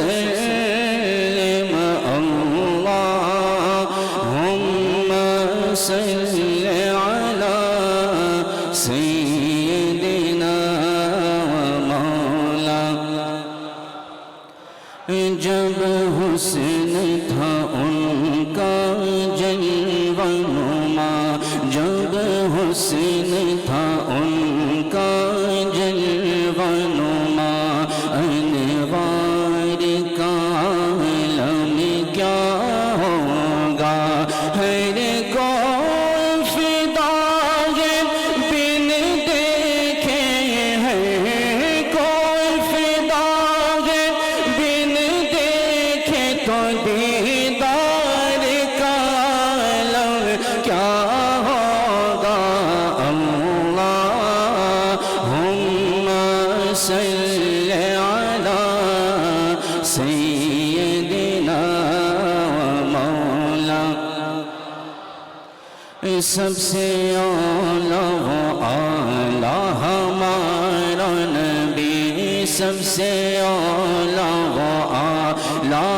وسلم اللهم صل على سيدنا ومولانا جب حسن تھا ان کا جلوہ نما جب حسن تھا ان کا جلوہ نما انوار کا عالم کیا ہوگا ہر کوئی فدا ہے بن دیکھے ہر کوئی فدا ہے بن دیکھے تو دیدار کا عالم کیا ہوگا اللہم صل علی سیدنا مولانا سب سے اعلیٰ و اعلیٰ ہمارا نبی سب سے اعلیٰ و اعلیٰ